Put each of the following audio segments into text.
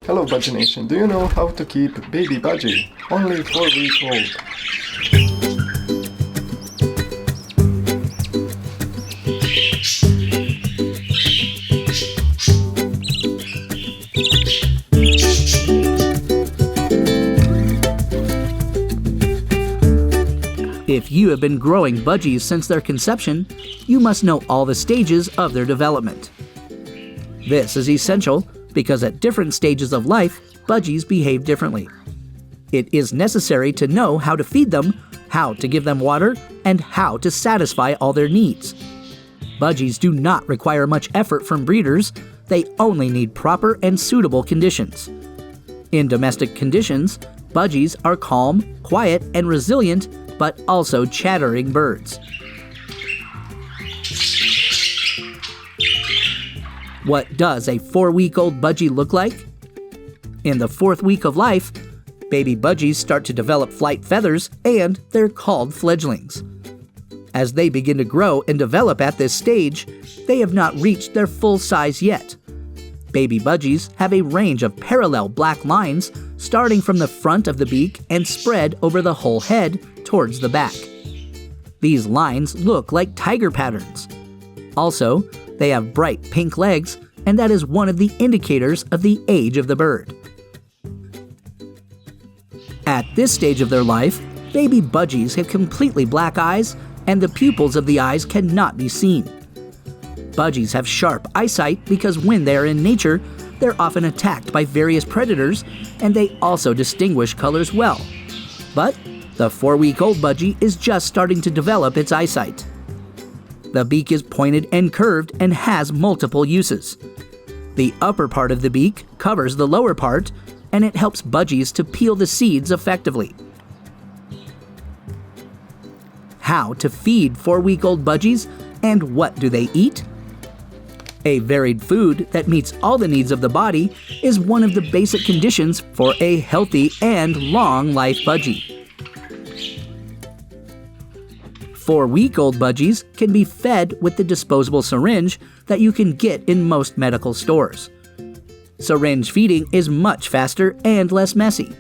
Hello Budgie Nation, do you know how to keep baby Budgie? Only 4 weeks old. If you have been growing budgies since their conception, you must know all the stages of their development. This is essential because at different stages of life, budgies behave differently. It is necessary to know how to feed them, how to give them water, and how to satisfy all their needs. Budgies do not require much effort from breeders, they only need proper and suitable conditions. In domestic conditions, budgies are calm, quiet, and resilient, but also chattering birds. What does a 4-week-old budgie look like? In the 4th week of life, baby budgies start to develop flight feathers and they're called fledglings. As they begin to grow and develop at this stage, they have not reached their full size yet. Baby budgies have a range of parallel black lines starting from the front of the beak and spread over the whole head towards the back. These lines look like tiger patterns. Also, they have bright pink legs, and that is one of the indicators of the age of the bird. At this stage of their life, baby budgies have completely black eyes, and the pupils of the eyes cannot be seen. Budgies have sharp eyesight because when they are in nature, they're often attacked by various predators, and they also distinguish colors well. But the 4-week-old budgie is just starting to develop its eyesight. The beak is pointed and curved and has multiple uses. The upper part of the beak covers the lower part, and it helps budgies to peel the seeds effectively. How to feed 4-week-old budgies and what do they eat? A varied food that meets all the needs of the body is one of the basic conditions for a healthy and long life budgie. 4-week-old budgies can be fed with the disposable syringe that you can get in most medical stores. Syringe feeding is much faster and less messy.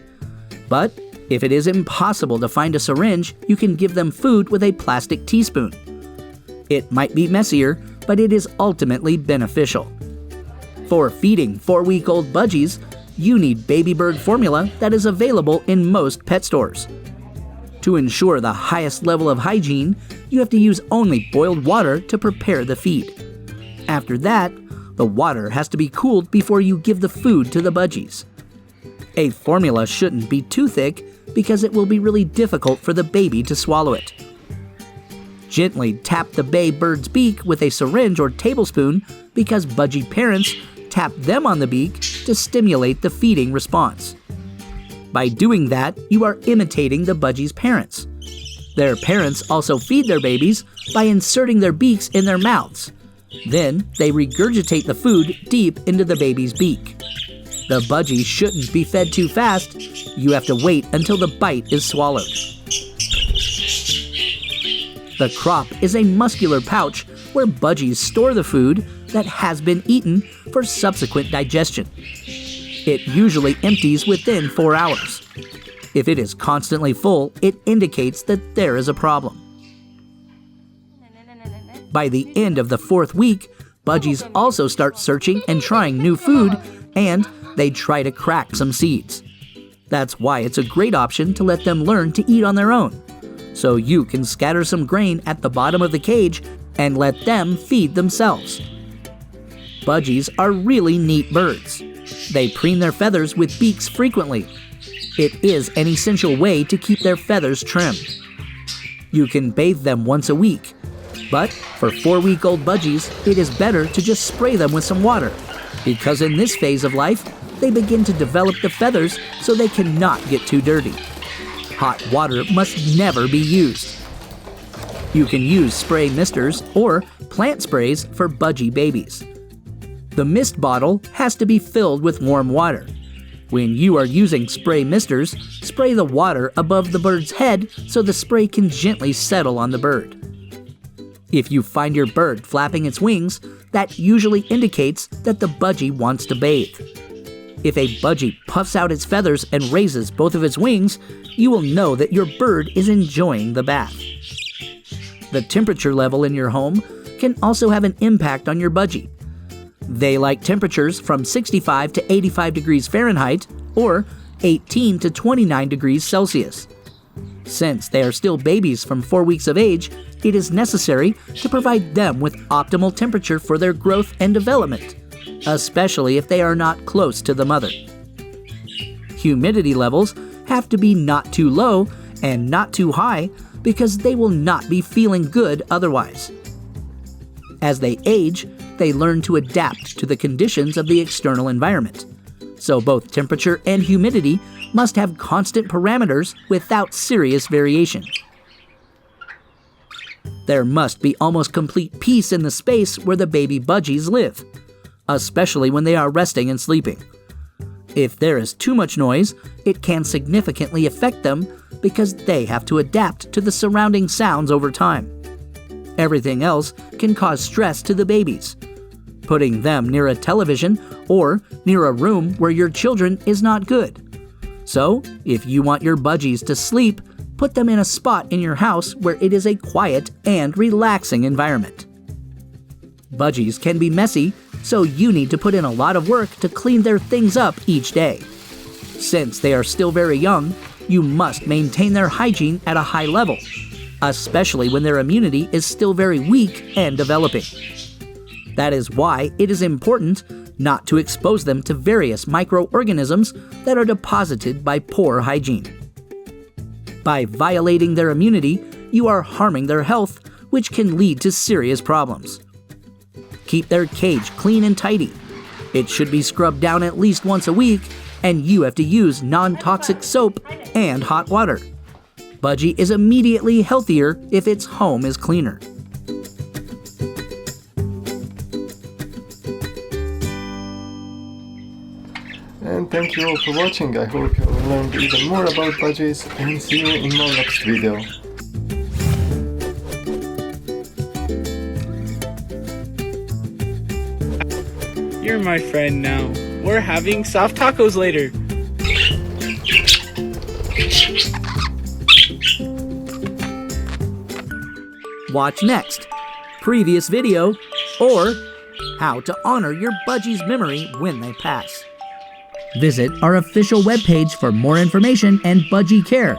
But if it is impossible to find a syringe, you can give them food with a plastic teaspoon. It might be messier, but it is ultimately beneficial. For feeding 4-week-old budgies, you need baby bird formula that is available in most pet stores. To ensure the highest level of hygiene, you have to use only boiled water to prepare the feed. After that, the water has to be cooled before you give the food to the budgies. A formula shouldn't be too thick because it will be really difficult for the baby to swallow it. Gently tap the baby bird's beak with a syringe or tablespoon because budgie parents tap them on the beak to stimulate the feeding response. By doing that, you are imitating the budgie's parents. Their parents also feed their babies by inserting their beaks in their mouths. Then, they regurgitate the food deep into the baby's beak. The budgie shouldn't be fed too fast. You have to wait until the bite is swallowed. The crop is a muscular pouch where budgies store the food that has been eaten for subsequent digestion. It usually empties within 4 hours. If it is constantly full, it indicates that there is a problem. By the end of the 4th week, budgies also start searching and trying new food, and they try to crack some seeds. That's why it's a great option to let them learn to eat on their own. So you can scatter some grain at the bottom of the cage and let them feed themselves. Budgies are really neat birds. They preen their feathers with beaks frequently. It is an essential way to keep their feathers trimmed. You can bathe them once a week, but for 4-week-old budgies, it is better to just spray them with some water, because in this phase of life, they begin to develop the feathers so they cannot get too dirty. Hot water must never be used. You can use spray misters or plant sprays for budgie babies. The mist bottle has to be filled with warm water. When you are using spray misters, spray the water above the bird's head so the spray can gently settle on the bird. If you find your bird flapping its wings, that usually indicates that the budgie wants to bathe. If a budgie puffs out its feathers and raises both of its wings, you will know that your bird is enjoying the bath. The temperature level in your home can also have an impact on your budgie. They like temperatures from 65 to 85 degrees Fahrenheit or 18 to 29 degrees Celsius. Since they are still babies from 4 weeks of age, it is necessary to provide them with optimal temperature for their growth and development, especially if they are not close to the mother. Humidity levels have to be not too low and not too high because they will not be feeling good otherwise. As they age, they learn to adapt to the conditions of the external environment. So both temperature and humidity must have constant parameters without serious variation. There must be almost complete peace in the space where the baby budgies live, especially when they are resting and sleeping. If there is too much noise, it can significantly affect them because they have to adapt to the surrounding sounds over time. Everything else can cause stress to the babies. Putting them near a television or near a room where your children is not good. So, if you want your budgies to sleep, put them in a spot in your house where it is a quiet and relaxing environment. Budgies can be messy, so you need to put in a lot of work to clean their things up each day. Since they are still very young, you must maintain their hygiene at a high level, especially when their immunity is still very weak and developing. That is why it is important not to expose them to various microorganisms that are deposited by poor hygiene. By violating their immunity, you are harming their health, which can lead to serious problems. Keep their cage clean and tidy. It should be scrubbed down at least once a week, and you have to use non-toxic soap and hot water. Budgie is immediately healthier if its home is cleaner. And thank you all for watching. I hope you will learn even more about budgies, and see you in my next video. You're my friend now. We're having soft tacos later. Watch next, previous video, or how to honor your budgie's memory when they pass. Visit our official webpage for more information and budgie care